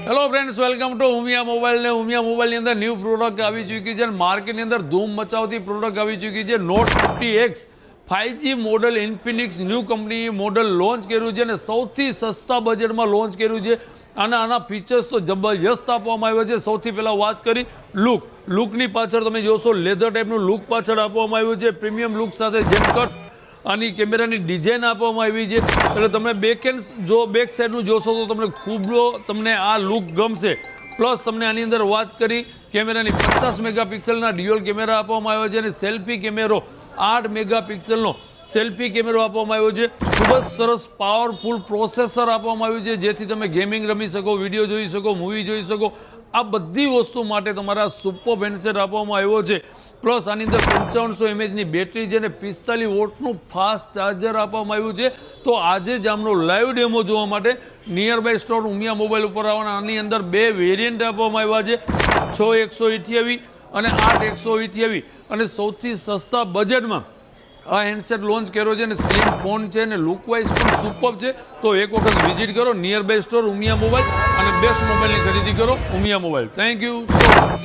Hello friends, welcome to Umiya mobile. ને ઉમિયા મોબાઈલની અંદર ન્યૂ પ્રોડક્ટ આવી ચૂકી છે અને માર્કેટની અંદર ધૂમ મચાવતી પ્રોડક્ટ આવી ચૂકી છે. Note 50X 5G model Infinix new company model launch કર્યું છે અને સૌથી સસ્તા બજેટમાં લોન્ચ કર્યું છે. આના ફીચર્સ તો જબરજસ્ત આપવામાં આવ્યા છે. સૌથી પહેલાં વાત કરી લુકની પાછળ તમે જોશો લેધર ટાઈપનું લુક પાછળ આપવામાં આવ્યું છે. પ્રીમિયમ લુક સાથે જેમ કટ આની કેમેરાની ડિઝાઇન આપવામાં આવી છે. એટલે તમે બેક સાઈડનું જોશો તો તમને આ લુક ગમશે. પ્લસ તમને આની અંદર વાત કરી કેમેરાની 50 મેગાપિક્સલના ડ્યુઅલ કેમેરા આપવામાં આવ્યો છે અને સેલ્ફી કેમેરો 8 મેગાપિક્સલનો સેલ્ફી કેમેરો આપવામાં આવ્યો છે. ખૂબ જ સરસ પાવરફુલ પ્રોસેસર આપવામાં આવ્યું છે, જેથી તમે ગેમિંગ રમી શકો, વિડીયો જોઈ શકો, મૂવી જોઈ શકો. આ બધી વસ્તુ માટે તમારા સુપર હેન્ડસેટ આપવામાં આવ્યો છે. પ્લસ આની અંદર 5500 mAhની બેટરી છે અને 45 વોટનું ફાસ્ટ ચાર્જર આપવામાં આવ્યું છે. તો આજે જ આમનો લાઈવ ડેમો જોવા માટે nearby store Umiya mobile ઉપર આવવાના. આની અંદર 2 વેરિયન્ટ આપવામાં આવ્યા છે, 6128 અને 8128. અને સૌથી સસ્તા બજેટમાં આ હેન્ડસેટ લોન્ચ કર્યો છે અને સ્લિમ ફોન છે અને લુકવાઇઝ પણ સુપર છે. તો એક વખત વિઝિટ કરો nearby store Umiya mobile અને બેસ્ટ મોબાઈલની ખરીદી કરો Umiya mobile. Thank you so much.